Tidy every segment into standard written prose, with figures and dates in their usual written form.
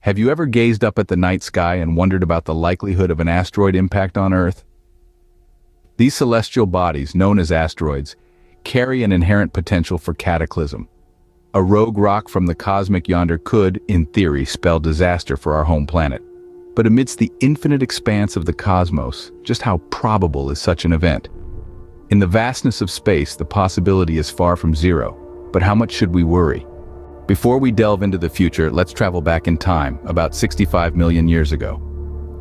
Have you ever gazed up at the night sky and wondered about the likelihood of an asteroid impact on Earth? These celestial bodies, known as asteroids, carry an inherent potential for cataclysm. A rogue rock from the cosmic yonder could, in theory, spell disaster for our home planet. But amidst the infinite expanse of the cosmos, just how probable is such an event? In the vastness of space, the possibility is far from zero. But how much should we worry? Before we delve into the future, let's travel back in time, about 65 million years ago.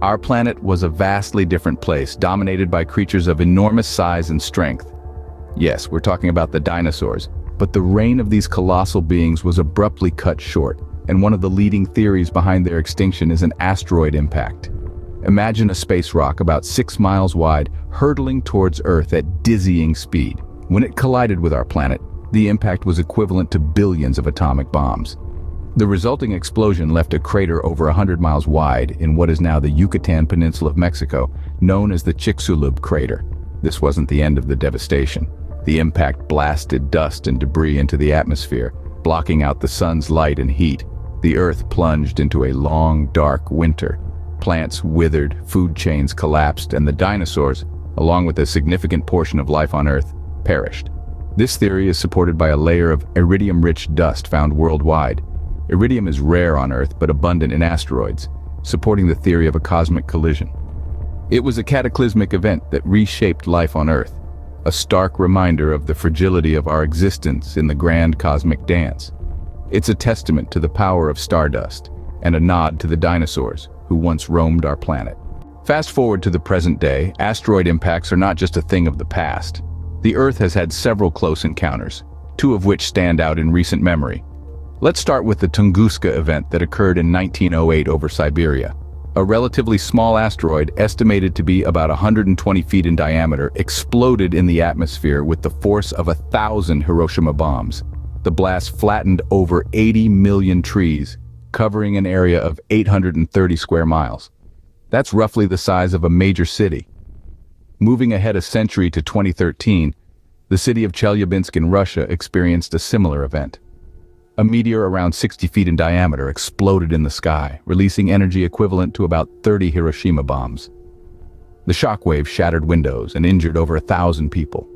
Our planet was a vastly different place, dominated by creatures of enormous size and strength. Yes, we're talking about the dinosaurs, but the reign of these colossal beings was abruptly cut short, and one of the leading theories behind their extinction is an asteroid impact. Imagine a space rock about 6 miles wide, hurtling towards Earth at dizzying speed. When it collided with our planet, the impact was equivalent to billions of atomic bombs. The resulting explosion left a crater over 100 miles wide in what is now the Yucatan Peninsula of Mexico, known as the Chicxulub crater. This wasn't the end of the devastation. The impact blasted dust and debris into the atmosphere, blocking out the sun's light and heat. The Earth plunged into a long, dark winter. Plants withered, food chains collapsed, and the dinosaurs, along with a significant portion of life on Earth, perished. This theory is supported by a layer of iridium-rich dust found worldwide. Iridium is rare on Earth but abundant in asteroids, supporting the theory of a cosmic collision. It was a cataclysmic event that reshaped life on Earth, a stark reminder of the fragility of our existence in the grand cosmic dance. It's a testament to the power of stardust and a nod to the dinosaurs who once roamed our planet. Fast forward to the present day, asteroid impacts are not just a thing of the past. The Earth has had several close encounters, 2 of which stand out in recent memory. Let's start with the Tunguska event that occurred in 1908 over Siberia. A relatively small asteroid, estimated to be about 120 feet in diameter, exploded in the atmosphere with the force of 1,000 Hiroshima bombs. The blast flattened over 80 million trees, covering an area of 830 square miles. That's roughly the size of a major city. Moving ahead a century to 2013, the city of Chelyabinsk in Russia experienced a similar event. A meteor around 60 feet in diameter exploded in the sky, releasing energy equivalent to about 30 Hiroshima bombs. The shockwave shattered windows and injured over 1,000 people.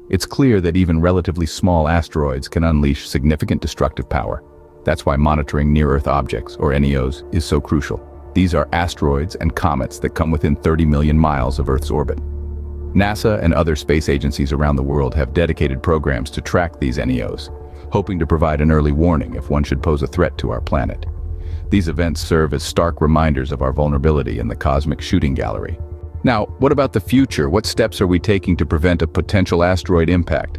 It's clear that even relatively small asteroids can unleash significant destructive power. That's why monitoring near-Earth objects, or NEOs, is so crucial. These are asteroids and comets that come within 30 million miles of Earth's orbit. NASA and other space agencies around the world have dedicated programs to track these NEOs, hoping to provide an early warning if one should pose a threat to our planet. These events serve as stark reminders of our vulnerability in the cosmic shooting gallery. Now, what about the future? What steps are we taking to prevent a potential asteroid impact?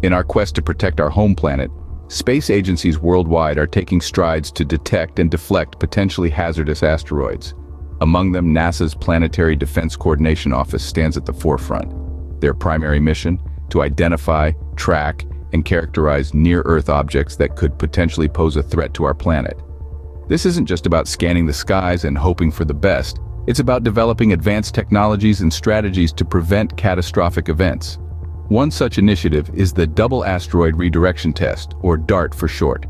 In our quest to protect our home planet, space agencies worldwide are taking strides to detect and deflect potentially hazardous asteroids. Among them, NASA's Planetary Defense Coordination Office stands at the forefront. Their primary mission: to identify, track, and characterize near-Earth objects that could potentially pose a threat to our planet. This isn't just about scanning the skies and hoping for the best. It's about developing advanced technologies and strategies to prevent catastrophic events. One such initiative is the Double Asteroid Redirection Test, or DART for short.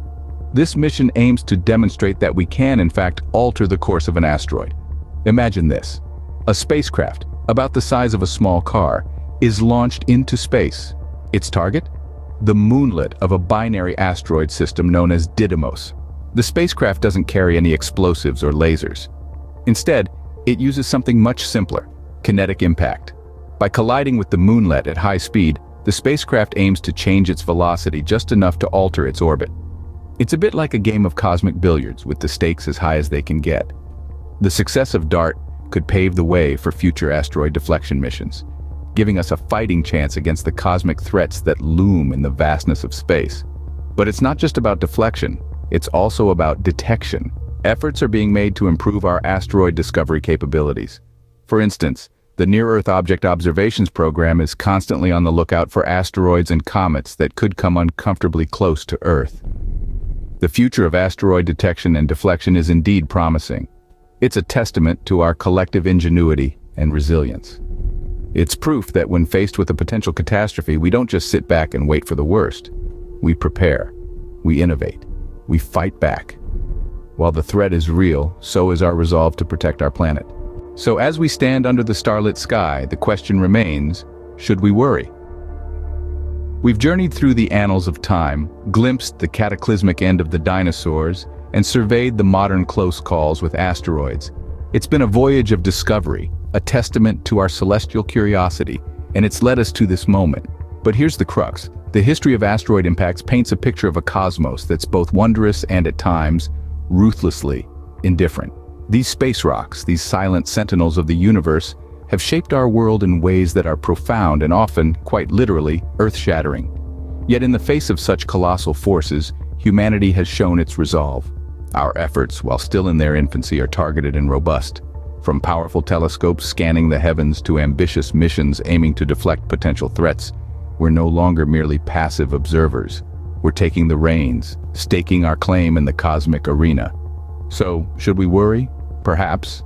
This mission aims to demonstrate that we can, in fact, alter the course of an asteroid. Imagine this. A spacecraft, about the size of a small car, is launched into space. Its target? The moonlet of a binary asteroid system known as Didymos. The spacecraft doesn't carry any explosives or lasers. Instead, it uses something much simpler: kinetic impact. By colliding with the moonlet at high speed, the spacecraft aims to change its velocity just enough to alter its orbit. It's a bit like a game of cosmic billiards, with the stakes as high as they can get. The success of DART could pave the way for future asteroid deflection missions, giving us a fighting chance against the cosmic threats that loom in the vastness of space. But it's not just about deflection, it's also about detection. Efforts are being made to improve our asteroid discovery capabilities. For instance, the Near-Earth Object Observations Program is constantly on the lookout for asteroids and comets that could come uncomfortably close to Earth. The future of asteroid detection and deflection is indeed promising. It's a testament to our collective ingenuity and resilience. It's proof that when faced with a potential catastrophe, we don't just sit back and wait for the worst. We prepare, we innovate, we fight back. While the threat is real, so is our resolve to protect our planet. So as we stand under the starlit sky, the question remains, should we worry? We've journeyed through the annals of time, glimpsed the cataclysmic end of the dinosaurs, and surveyed the modern close calls with asteroids. It's been a voyage of discovery, a testament to our celestial curiosity, and it's led us to this moment. But here's the crux. The history of asteroid impacts paints a picture of a cosmos that's both wondrous and, at times, ruthlessly indifferent. These space rocks, these silent sentinels of the universe, have shaped our world in ways that are profound and often, quite literally, earth-shattering. Yet in the face of such colossal forces, humanity has shown its resolve. Our efforts, while still in their infancy, are targeted and robust. From powerful telescopes scanning the heavens to ambitious missions aiming to deflect potential threats, we're no longer merely passive observers. We're taking the reins, staking our claim in the cosmic arena. So, should we worry? Perhaps.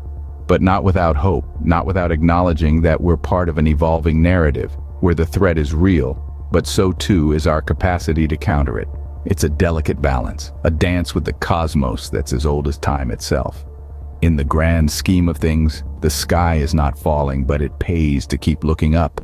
But not without hope, not without acknowledging that we're part of an evolving narrative, where the threat is real, but so too is our capacity to counter it. It's a delicate balance, a dance with the cosmos that's as old as time itself. In the grand scheme of things, the sky is not falling, but it pays to keep looking up.